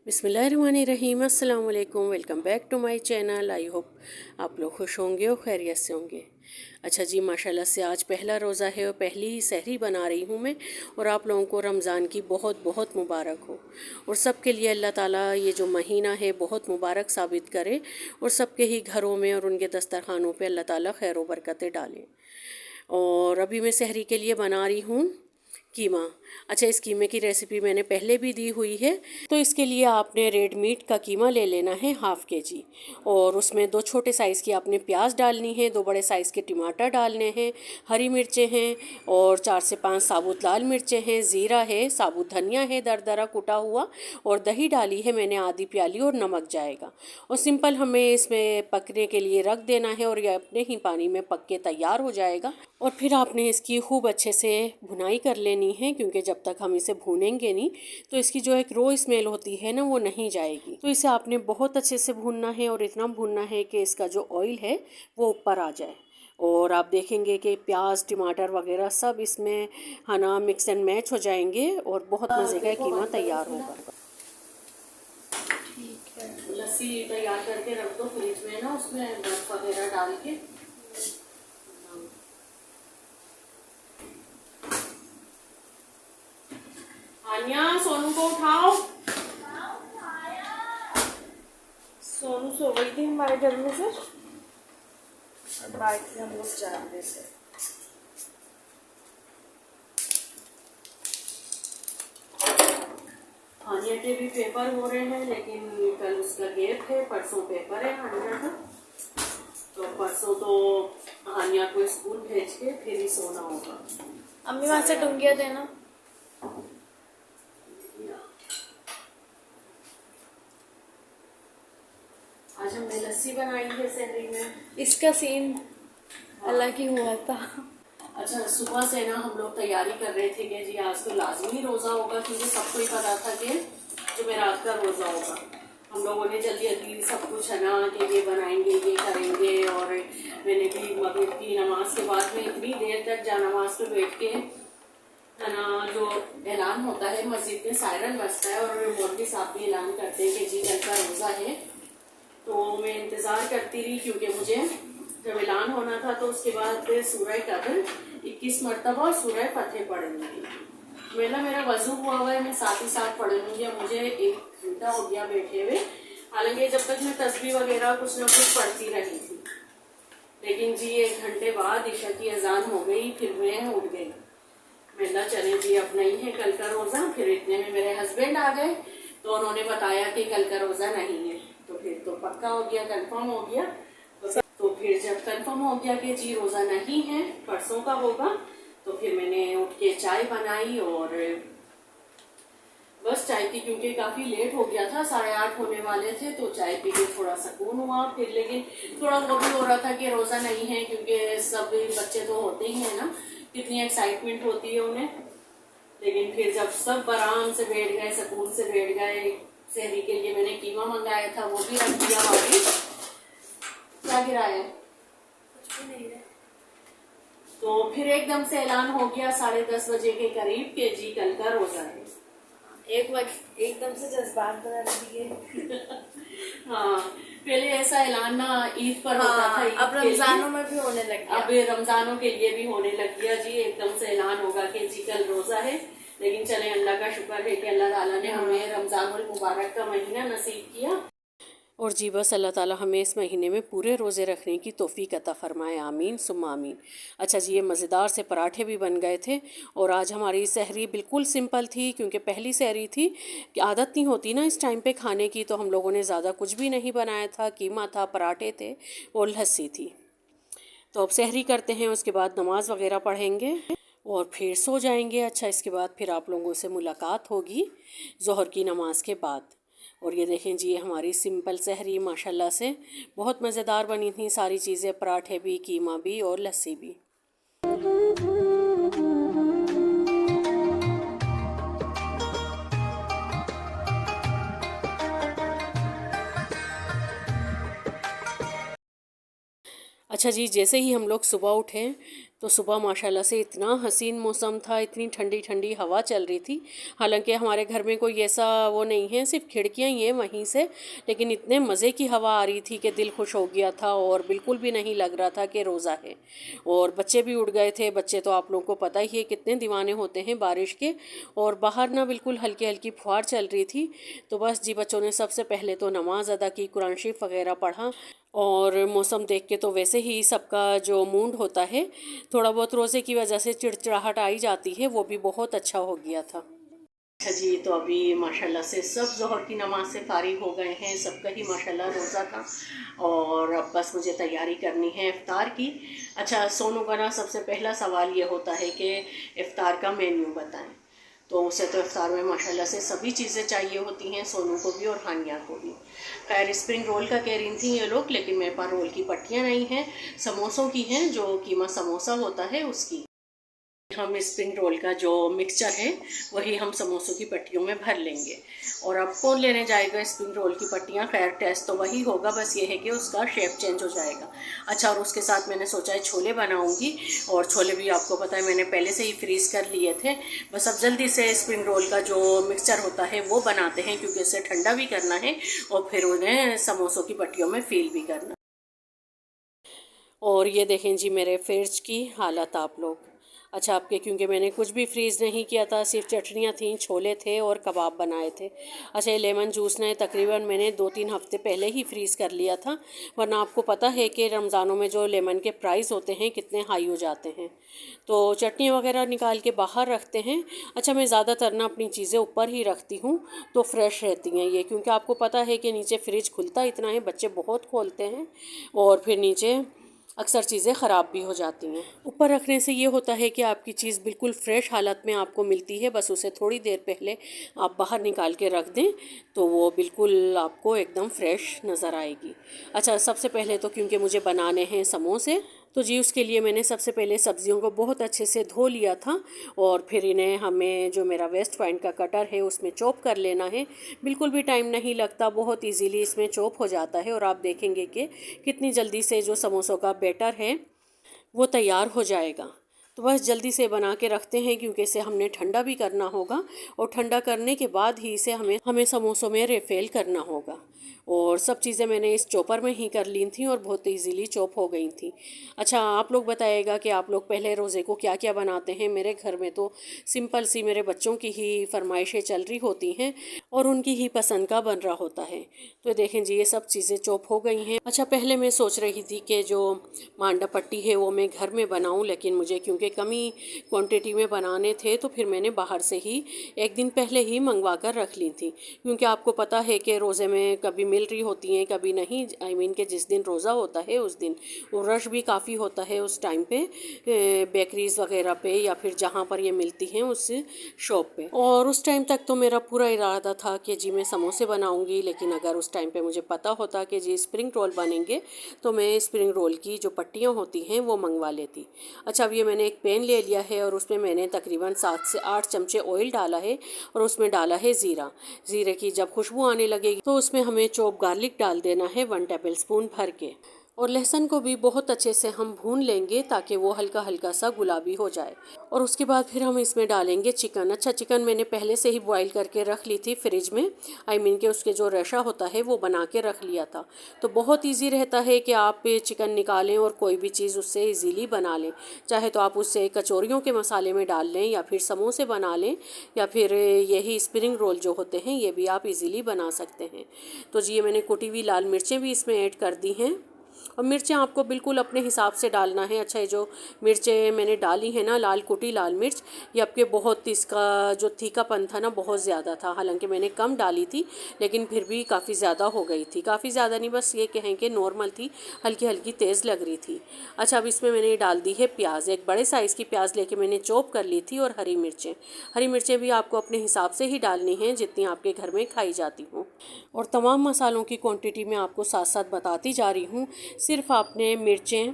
बिस्मिल्लाहिर्रहमानिर्रहीम, अस्सलाम वालेकुम। Welcome back to my channel. I hope आप लोग खुश होंगे और खैरियत से होंगे। अच्छा जी, माशाल्लाह से आज पहला रोज़ा है और पहली ही सहरी बना रही हूँ मैं। और आप लोगों को रमज़ान की बहुत बहुत मुबारक हो। और सब के लिए अल्लाह ताला ये जो महीना है बहुत मुबारक साबित करे और सबके ही घरों में और उनके दस्तरखानों पे अल्लाह ताला खैर व बरकतें डालें। और अभी मैं सहरी के लिए बना रही हूँ कीमा। अच्छा, इस कीमे की रेसिपी मैंने पहले भी दी हुई है। तो इसके लिए आपने रेड मीट का कीमा ले लेना है हाफ़ के जी। और उसमें 2 छोटे साइज़ की आपने प्याज डालनी है, 2 बड़े साइज़ के टमाटर डालने हैं, हरी मिर्चें हैं और 4 से 5 साबुत लाल मिर्चें हैं, ज़ीरा है, साबुत धनिया है दरदरा कुटा हुआ, और दही डाली है मैंने आधी प्याली, और नमक जाएगा। और सिंपल हमें इसमें पकने के लिए रख देना है और ये अपने ही पानी में पक के तैयार हो जाएगा। और फिर आपने इसकी खूब अच्छे से भुनाई कर लेनी है, क्योंकि जब तक हम इसे भूनेंगे नहीं तो इसकी जो एक रो स्मेल होती है ना वो नहीं जाएगी। तो इसे आपने बहुत अच्छे से भूनना है और इतना भूनना है कि इसका जो ऑयल है वो ऊपर आ जाए। और आप देखेंगे कि प्याज टमाटर वगैरह सब इसमें है ना मिक्स एंड मैच हो जाएंगे और बहुत मज़े का कीमा तैयार होगा। ठीक है। लस्सी तैयार करके रख दो फ्रिज में ना, उसमें बर्फ वगैरह डाल के। आन्या, सोनू को उठाओ। सोनू सो गई थी हमारे घर में से, बाकी हम लोग जा रहे थे। आन्या के भी पेपर हो रहे हैं, लेकिन कल उसका गैप है, परसों पेपर है आन्या का। तो परसों तो आन्या को स्कूल भेज के फिर ही सोना होगा। अम्मी वहां से टुंगिया देना। आज हमने लस्सी बनाई है सहरी में। इसका सीन अलग ही हुआ था। अच्छा, सुबह से ना हम लोग तैयारी कर रहे थे कि जी आज तो लाजमी रोज़ा होगा, क्योंकि सबको ही पता था कि जो मेरा रात का रोज़ा होगा। हम लोगों ने जल्दी जल्दी सब कुछ है ना कि ये बनाएंगे ये करेंगे। और मैंने भी मगरिब की नमाज के बाद में इतनी देर तक जा नमाज पे बैठ के है ना, जो ऐलान होता है मस्जिद में सायरन बजता है और मौलवी साहब भी ऐलान करते हैं कि जी कल का रोज़ा है। तो मैं इंतज़ार करती रही, क्योंकि मुझे जब ऐलान होना था तो उसके बाद सूरह कदर 21 मरतबा और सूरह फतेह पढ़नी थी। मेरा वजू हुआ हुआ है, मैं साथ ही साथ पढ़ूंगी। मुझे 1 घंटा हो गया बैठे हुए, हालांकि जब तक मैं तस्बीह वगैरह कुछ न कुछ पढ़ती रही थी। लेकिन जी 1 घंटे बाद ईशा की अजान हो गई, फिर मैं उठ गई। मैंने चले जी अब नहीं है कल का रोज़ा। फिर इतने में मेरे हस्बैंड आ गए, तो उन्होंने बताया कि कल का रोज़ा नहीं है। तो फिर तो पक्का हो गया, कंफर्म हो गया। तो फिर जब कंफर्म हो गया कि जी रोज़ा नहीं है, परसों का होगा, तो फिर मैंने उठ के चाय बनाई। और बस चाय पी, क्योंकि काफ़ी लेट हो गया था, 8:30 होने वाले थे, तो चाय पी के थोड़ा सुकून हुआ। फिर लेकिन थोड़ा वो भी हो रहा था कि रोज़ा नहीं है, क्योंकि सब बच्चे तो होते ही हैं ना, कितनी एक्साइटमेंट होती है उन्हें। लेकिन फिर जब सब आराम से बैठ गए, सुकून से बैठ गए, सहरी के लिए मैंने कीमा मंगाया था वो भी रख दिया वापिस। क्या गिराया है? कुछ भी नहीं रहे। तो फिर एकदम से ऐलान हो गया 10:30 बजे के करीब के जी कल का रोजा है। एकदम से जज्बात बदल दिए। हाँ, पहले ऐसा ऐलान ना ईद पर होता था, ईद अब रमजानों में भी होने लग गया। अब रमजानों के लिए भी होने लग गया जी। एकदम से ऐलान होगा कि जी कल रोजा है। लेकिन चले, अल्लाह का शुक्र है कि अल्लाह ताला ने हमें रमजानुल मुबारक का महीना नसीब किया। और जी बस अल्लाह ताला हमें इस महीने में पूरे रोज़े रखने की तौफीक अता फ़रमाए, आमीन सुम्मा आमीन। अच्छा जी, ये मज़ेदार से पराठे भी बन गए थे। और आज हमारी सहरी बिल्कुल सिंपल थी, क्योंकि पहली सहरी थी कि आदत नहीं होती ना इस टाइम पे खाने की, तो हम लोगों ने ज़्यादा कुछ भी नहीं बनाया था। कीमा था, पराठे थे और लस्सी थी। तो अब सहरी करते हैं, उसके बाद नमाज वगैरह पढ़ेंगे और फिर सो जाएंगे। अच्छा, इसके बाद फिर आप लोगों से मुलाकात होगी ज़ोहर की नमाज के बाद। और ये देखें जी, हमारी सिंपल सहरी माशाल्लाह से बहुत मज़ेदार बनी थी सारी चीज़ें, पराठे भी, कीमा भी और लस्सी भी। अच्छा जी, जैसे ही हम लोग सुबह उठे तो सुबह माशाल्लाह से इतना हसीन मौसम था, इतनी ठंडी ठंडी हवा चल रही थी। हालांकि हमारे घर में कोई ऐसा वो नहीं है, सिर्फ खिड़कियां ही हैं वहीं से, लेकिन इतने मज़े की हवा आ रही थी कि दिल खुश हो गया था और बिल्कुल भी नहीं लग रहा था कि रोज़ा है। और बच्चे भी उठ गए थे। बच्चे तो आप लोगों को पता ही है कितने दीवाने होते हैं बारिश के। और बाहर ना बिल्कुल हल्की हल्की फुहार चल रही थी। तो बस जी बच्चों ने सबसे पहले तो नमाज अदा की, कुरान शरीफ वगैरह पढ़ा। और मौसम देख के तो वैसे ही सबका जो मूड होता है, थोड़ा बहुत रोज़े की वजह से चिड़चिड़ाहट आई जाती है, वो भी बहुत अच्छा हो गया था। अच्छा जी, तो अभी माशाल्लाह से सब ज़ोहर की नमाज से फारिग हो गए हैं। सबका ही माशाल्लाह रोज़ा था और अब बस मुझे तैयारी करनी है इफ़्तार की। अच्छा, सोनू का ना सबसे पहला सवाल ये होता है कि इफ़्तार का मेन्यू बताएं। तो उसे तो इफ्तार में माशाल्लाह से सभी चीज़ें चाहिए होती हैं, सोनू को भी और हानिया को भी। खैर स्प्रिंग रोल का कह रही थी ये लोग, लेकिन मेरे पास रोल की पट्टियाँ नहीं हैं, समोसों की हैं, जो कीमा समोसा होता है उसकी। हम स्प्रिंग रोल का जो मिक्सचर है वही हम समोसों की पट्टियों में भर लेंगे। और अब कौन लेने जाएगा स्प्रिंग रोल की पट्टियाँ? खैर टेस्ट तो वही होगा, बस ये है कि उसका शेप चेंज हो जाएगा। अच्छा, और उसके साथ मैंने सोचा है छोले बनाऊंगी। और छोले भी आपको पता है मैंने पहले से ही फ्रीज़ कर लिए थे। बस अब जल्दी से स्प्रिंग रोल का जो मिक्सचर होता है वो बनाते हैं, क्योंकि उसे ठंडा भी करना है और फिर उन्हें समोसों की पट्टियों में फील भी करना। और ये देखें जी मेरे फ्रिज की हालत आप लोग। अच्छा, आपके क्योंकि मैंने कुछ भी फ्रीज़ नहीं किया था, सिर्फ चटनियाँ थीं, छोले थे और कबाब बनाए थे। अच्छा, ये लेमन जूस ने तकरीबन मैंने 2-3 हफ्ते पहले ही फ्रीज़ कर लिया था, वरना आपको पता है कि रमज़ानों में जो लेमन के प्राइस होते हैं कितने हाई हो जाते हैं। तो चटनी वगैरह निकाल के बाहर रखते हैं। अच्छा, मैं ज़्यादातर ना अपनी चीज़ें ऊपर ही रखती हूँ तो फ्रेश रहती हैं ये, क्योंकि आपको पता है कि नीचे फ्रिज खुलता इतना है, बच्चे बहुत खोलते हैं और फिर नीचे अक्सर चीज़ें ख़राब भी हो जाती हैं। ऊपर रखने से ये होता है कि आपकी चीज़ बिल्कुल फ़्रेश हालत में आपको मिलती है, बस उसे थोड़ी देर पहले आप बाहर निकाल के रख दें तो वो बिल्कुल आपको एकदम फ्रेश नज़र आएगी। अच्छा, सबसे पहले तो क्योंकि मुझे बनाने हैं समोसे, तो जी उसके लिए मैंने सबसे पहले सब्जियों को बहुत अच्छे से धो लिया था और फिर इन्हें हमें जो मेरा वेस्ट पॉइंट का कटर है उसमें चॉप कर लेना है। बिल्कुल भी टाइम नहीं लगता, बहुत इजीली इसमें चॉप हो जाता है और आप देखेंगे कि कितनी जल्दी से जो समोसों का बैटर है वो तैयार हो जाएगा। तो बस जल्दी से बना के रखते हैं, क्योंकि इसे हमने ठंडा भी करना होगा और ठंडा करने के बाद ही इसे हमें समोसों में रिफ़िल करना होगा। और सब चीज़ें मैंने इस चॉपर में ही कर ली थी और बहुत इजीली चॉप हो गई थी। अच्छा, आप लोग बताइएगा कि आप लोग पहले रोज़े को क्या क्या बनाते हैं। मेरे घर में तो सिंपल सी मेरे बच्चों की ही फरमाइशें चल रही होती हैं और उनकी ही पसंद का बन रहा होता है। तो देखें जी, ये सब चीज़ें चॉप हो गई हैं। अच्छा, पहले मैं सोच रही थी कि जो मांडा पट्टी है वो मैं घर में बनाऊं, लेकिन मुझे क्योंकि कमी क्वांटिटी में बनाने थे तो फिर मैंने बाहर से ही एक दिन पहले ही मंगवा कर रख ली थी। क्योंकि आपको पता है कि रोज़े में कभी मिल रही होती हैं कभी नहीं। आई मीन कि जिस दिन रोज़ा होता है उस दिन वो रश भी काफ़ी होता है उस टाइम पे, बेकरीज़ वगैरह पे या फिर जहाँ पर ये मिलती हैं उस शॉप पे। और उस टाइम तक तो मेरा पूरा इरादा था कि जी मैं समोसे बनाऊंगी, लेकिन अगर उस टाइम पे मुझे पता होता कि जी स्प्रिंग रोल बनेंगे तो मैं स्प्रिंग रोल की जो पट्टियाँ होती हैं वो मंगवा लेती। अच्छा, अब ये मैंने एक पैन ले लिया है और उसमें मैंने तकरीबन 7 से 8 चमचे ऑयल डाला है और उसमें डाला है ज़ीरा। ज़ीरे की जब खुशबू आने लगेगी तो उसमें हमें चॉप गार्लिक डाल देना है 1 टेबल स्पून भर के। और लहसुन को भी बहुत अच्छे से हम भून लेंगे ताकि वो हल्का हल्का सा गुलाबी हो जाए। और उसके बाद फिर हम इसमें डालेंगे चिकन। अच्छा, चिकन मैंने पहले से ही बॉईल करके रख ली थी फ्रिज में। आई मीन के उसके जो रेशा होता है वो बना के रख लिया था। तो बहुत ईजी रहता है कि आप चिकन निकालें और कोई भी चीज़ उससे ईजीली बना लें। चाहे तो आप उससे कचौरियों के मसाले में डाल लें या फिर समोसे बना लें या फिर यही स्प्रिंग रोल जो होते हैं ये भी आप इजीली बना सकते हैं। तो जी, ये मैंने कुटी हुई लाल मिर्चें भी इसमें ऐड कर दी हैं और मिर्चें आपको बिल्कुल अपने हिसाब से डालना है। अच्छा, ये जो मिर्चें मैंने डाली है ना, लाल कुटी लाल मिर्च, ये आपके बहुत इसका जो तीखापन था ना बहुत ज़्यादा था। हालांकि मैंने कम डाली थी लेकिन फिर भी काफ़ी ज़्यादा हो गई थी। काफ़ी ज़्यादा नहीं, बस ये कहें कि नॉर्मल थी, हल्की हल्की तेज़ लग रही थी। अच्छा, अब इसमें मैंने डाल दी है प्याज। एक बड़े साइज़ की प्याज लेके मैंने चॉप कर ली थी और हरी मिर्चें। हरी मिर्चें भी आपको अपने हिसाब से ही डालनी हैं जितनी आपके घर में खाई जाती हों। और तमाम मसालों की क्वांटिटी मैं आपको साथ साथ बताती जा रही हूँ। सिर्फ आपने मिर्चें,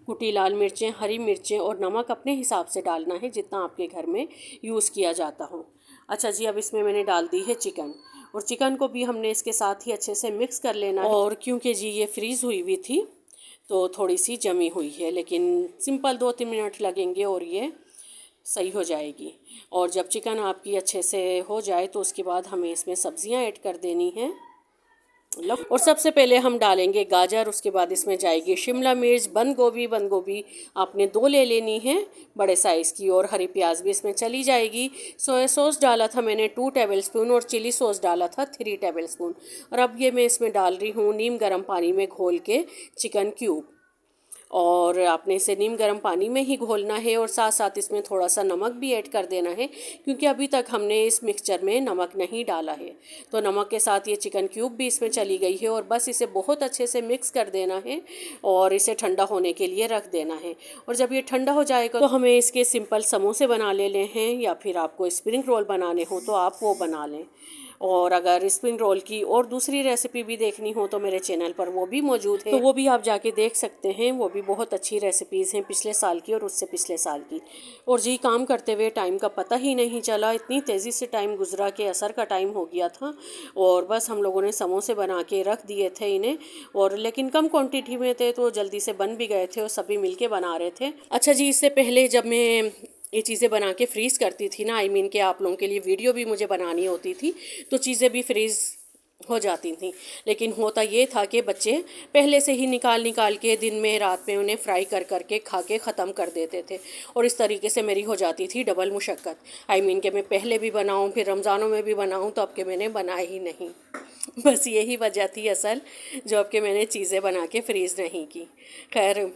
कुटी लाल मिर्चें, हरी मिर्चें और नमक अपने हिसाब से डालना है जितना आपके घर में यूज़ किया जाता हो। अच्छा जी, अब इसमें मैंने डाल दी है चिकन और चिकन को भी हमने इसके साथ ही अच्छे से मिक्स कर लेना है। और क्योंकि जी ये फ्रीज़ हुई हुई थी तो थोड़ी सी जमी हुई है, लेकिन सिंपल 2-3 मिनट लगेंगे और ये सही हो जाएगी। और जब चिकन आपकी अच्छे से हो जाए तो उसके बाद हमें इसमें सब्जियां ऐड कर देनी हैं। और सबसे पहले हम डालेंगे गाजर, उसके बाद इसमें जाएगी शिमला मिर्च, बंद गोभी आपने 2 ले लेनी है बड़े साइज़ की, और हरी प्याज भी इसमें चली जाएगी। सोया सॉस डाला था मैंने 2 टेबलस्पून और चिली सॉस डाला था 3 टेबलस्पून। और अब ये मैं इसमें डाल रही हूँ नीम गर्म पानी में घोल के चिकन क्यूब, और आपने इसे नीम गर्म पानी में ही घोलना है, और साथ साथ इसमें थोड़ा सा नमक भी ऐड कर देना है, क्योंकि अभी तक हमने इस मिक्सचर में नमक नहीं डाला है। तो नमक के साथ ये चिकन क्यूब भी इसमें चली गई है, और बस इसे बहुत अच्छे से मिक्स कर देना है और इसे ठंडा होने के लिए रख देना है। और जब ये ठंडा हो जाएगा तो हमें इसके सिंपल समोसे बना लेने हैं, या फिर आपको स्प्रिंग रोल बनाने हो तो आप वो बना लें। और अगर स्प्रिंग रोल की और दूसरी रेसिपी भी देखनी हो तो मेरे चैनल पर वो भी मौजूद है, तो वो भी आप जाके देख सकते हैं। वो भी बहुत अच्छी रेसिपीज़ हैं पिछले साल की और उससे पिछले साल की। और जी, काम करते हुए टाइम का पता ही नहीं चला, इतनी तेज़ी से टाइम गुजरा कि असर का टाइम हो गया था। और बस हम लोगों ने समोसे बना के रख दिए थे इन्हें, और लेकिन कम क्वांटिटी में थे तो जल्दी से बन भी गए थे और सभी मिलके बना रहे थे। अच्छा जी, इससे पहले जब मैं ये चीज़ें बना के फ्रीज़ करती थी ना, कि आप लोगों के लिए वीडियो भी मुझे बनानी होती थी, तो चीज़ें भी फ्रीज़ हो जाती थी। लेकिन होता ये था कि बच्चे पहले से ही निकाल के दिन में रात में उन्हें फ्राई कर के खा के ख़त्म कर देते थे, और इस तरीके से मेरी हो जाती थी डबल मुशक्क़त। कि मैं पहले भी बनाऊं फिर रमज़ानों में भी बनाऊं, तो अब के मैंने बनाया ही नहीं। बस यही वजह थी असल, जो अब के मैंने चीज़ें बना के फ्रीज़ नहीं की। खैर,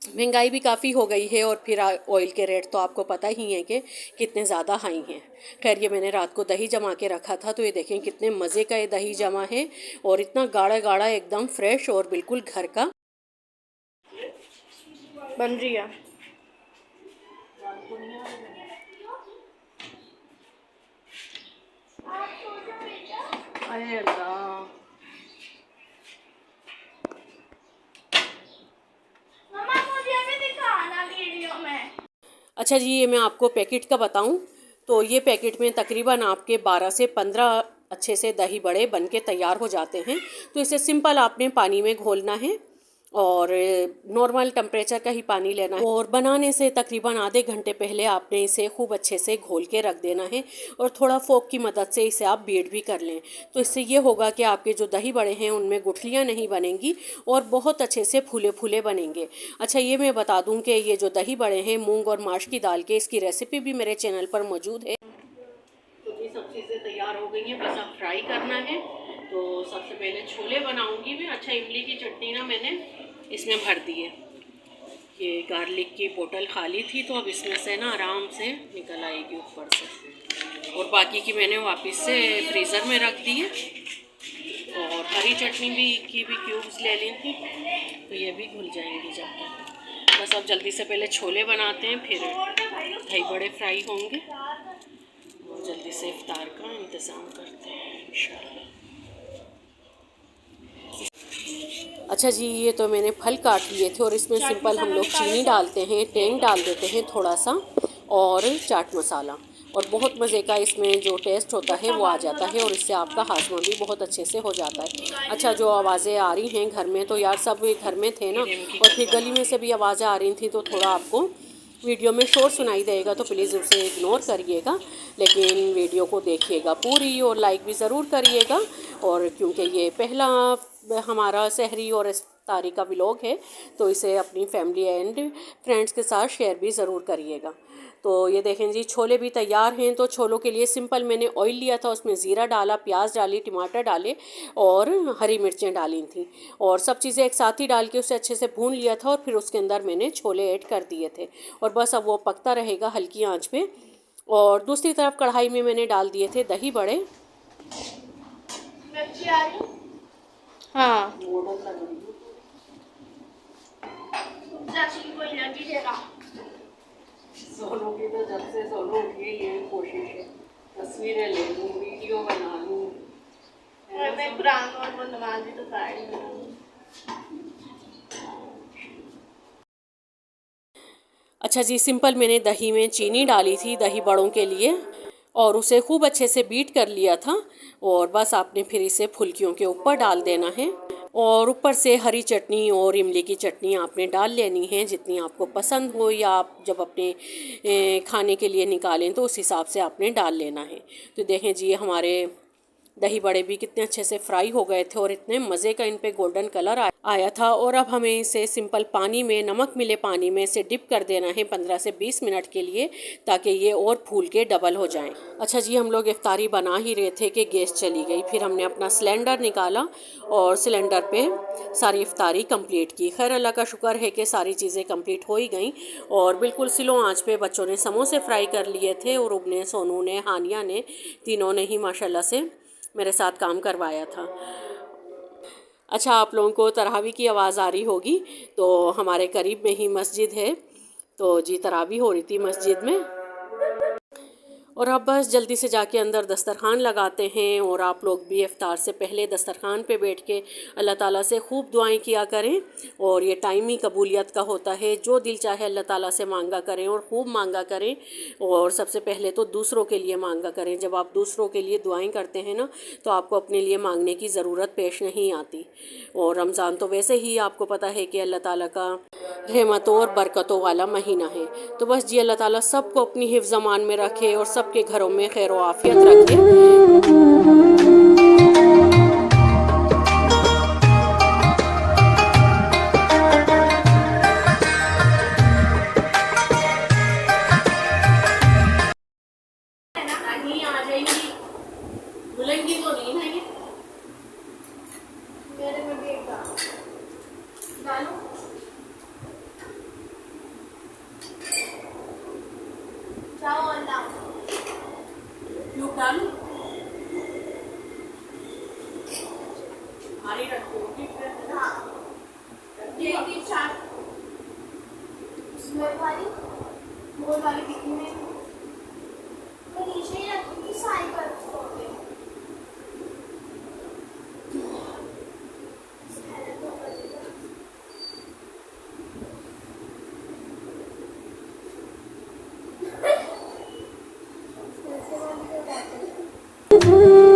महंगाई भी काफ़ी हो गई है, और फिर ऑयल के रेट तो आपको पता ही है कि कितने ज़्यादा हाई हैं। खैर, ये मैंने रात को दही जमा के रखा था, तो ये देखें कितने मज़े का ये दही जमा है, और इतना गाढ़ा गाढ़ा एकदम फ्रेश और बिल्कुल घर का बन रही है। अरे अल्लाह, मम्मा मुझे भी दिखाना वीडियो में। अच्छा जी, ये मैं आपको पैकेट का बताऊं तो ये पैकेट में तकरीबन आपके 12 से 15 अच्छे से दही बड़े बन के तैयार हो जाते हैं। तो इसे सिंपल आपने पानी में घोलना है, और नॉर्मल टेम्परेचर का ही पानी लेना है, और बनाने से तकरीबन आधे घंटे पहले आपने इसे खूब अच्छे से घोल के रख देना है, और थोड़ा फोक की मदद से इसे आप बीट भी कर लें। तो इससे ये होगा कि आपके जो दही बड़े हैं उनमें गुठलियाँ नहीं बनेंगी, और बहुत अच्छे से फूले फूले बनेंगे। अच्छा, ये मैं बता दूं कि ये जो दही बड़े हैं मूंग और माश की दाल के, इसकी रेसिपी भी मेरे चैनल पर मौजूद है। तो ये सब चीज़ें तैयार हो गई हैं, बस अब फ्राई करना है। तो सबसे पहले छोले बनाऊंगी मैं। अच्छा, इमली की चटनी ना मैंने इसमें भर दी है। ये गार्लिक की बोतल खाली थी, तो अब इसमें से ना आराम से निकल आएगी ऊपर से। और बाकी की मैंने वापस से फ्रीज़र में रख दी है। और हरी चटनी भी क्यूब्स ले ली थी, तो ये भी घुल जाएंगी जब तक। बस अब जल्दी से पहले छोले बनाते हैं, फिर दही बड़े फ्राई होंगे, और जल्दी से इफ्तार का इंतज़ाम करते हैं इंशाल्लाह। अच्छा जी, ये तो मैंने फल काट लिए थे, और इसमें सिंपल हम लोग चीनी डालते हैं, टेंग डाल देते हैं थोड़ा सा, और चाट मसाला, और बहुत मज़े का इसमें जो टेस्ट होता है वो आ जाता है, और इससे आपका हाजमा भी बहुत अच्छे से हो जाता है। अच्छा, जो आवाज़ें आ रही हैं घर में, तो यार सब घर में थे ना, और फिर गली में से भी आवाज़ें आ रही थी, तो थोड़ा आपको वीडियो में शोर सुनाई देगा, तो प्लीज़ उसे इग्नोर करिएगा, लेकिन वीडियो को देखिएगा पूरी, और लाइक भी ज़रूर करिएगा। और क्योंकि ये पहला हमारा सहरी और इफ्तारी का व्लॉग है, तो इसे अपनी फैमिली एंड फ्रेंड्स के साथ शेयर भी ज़रूर करिएगा। तो ये देखें जी, छोले भी तैयार हैं। तो छोलों के लिए सिंपल मैंने ऑयल लिया था, उसमें ज़ीरा डाला, प्याज डाली, टमाटर डाले, और हरी मिर्चें डाली थी, और सब चीज़ें एक साथ ही डाल के उसे अच्छे से भून लिया था, और फिर उसके अंदर मैंने छोले ऐड कर दिए थे, और बस अब वो पकता रहेगा हल्की आंच पे। और दूसरी तरफ कढ़ाई में मैंने डाल दिए थे दही बड़े। हाँ, सोनू की तो जब से सोनू उठी ये कोशिश है, तस्वीरें ले लूँ, वीडियो बना लूँ। मैं कुरान और वो नमाज़ी तो साड़ी में। अच्छा जी, सिंपल मैंने दही में चीनी डाली थी दही बड़ों के लिए, और उसे खूब अच्छे से बीट कर लिया था, और बस आपने फिर इसे फुल्कियों के ऊपर डाल देना है। और ऊपर से हरी चटनी और इमली की चटनी आपने डाल लेनी है, जितनी आपको पसंद हो, या आप जब अपने खाने के लिए निकालें तो उस हिसाब से आपने डाल लेना है। तो देखें जी, हमारे दही बड़े भी कितने अच्छे से फ्राई हो गए थे और इतने मज़े का इन पे गोल्डन कलर आया था। और अब हमें इसे सिंपल पानी में, नमक मिले पानी में इसे डिप कर देना है 15 से 20 मिनट के लिए, ताकि ये और फूल के डबल हो जाएं। अच्छा जी, हम लोग इफ्तारी बना ही रहे थे कि गैस चली गई। फिर हमने अपना सिलेंडर निकाला और सिलेंडर पे सारी इफ्तारी कंप्लीट की। खैर अल्लाह का शुक्र है कि सारी चीज़ें कंप्लीट हो ही गई और बिल्कुल स्लो आंच पे बच्चों ने समोसे फ्राई कर लिए थे और उब ने, सोनू ने, हानिया ने, तीनों ने ही माशाल्लाह से मेरे साथ काम करवाया था। अच्छा, आप लोगों को तरावी की आवाज़ आ रही होगी, तो हमारे करीब में ही मस्जिद है, तो जी तरावी हो रही थी मस्जिद में। और अब बस जल्दी से जाके अंदर दस्तरखान लगाते हैं। और आप लोग भी इफ्तार से पहले दस्तरखान पे बैठ के अल्लाह ताला से खूब दुआएं किया करें। और ये टाइम ही कबूलियत का होता है, जो दिल चाहे अल्लाह ताला से मांगा करें और खूब मांगा करें। और सबसे पहले तो दूसरों के लिए मांगा करें। जब आप दूसरों के लिए दुआएं करते हैं ना, तो आपको अपने लिए मांगने की ज़रूरत पेश नहीं आती। और रमज़ान तो वैसे ही आपको पता है कि अल्लाह ताला का रहमतों और बरकतों वाला महीना है। तो बस जी, अल्लाह ताला सबको अपनी हिफ्ज़ अमान में रखे और सबके घरों में खैर व आफियत रखे। नहीं आ जाएंगी, भूलेंगी तो नहीं है ये। मेरे में भी एक डालो। जाओ अल्लाह। क्यों डालूं? भारी रखो, ठीक है? हाँ, ये की चाट स्मेल वाली, गोल वाली टिक्की में मैं नीचे ही रखूंगी, सारी पर छोड़ दे। Mm-hmm.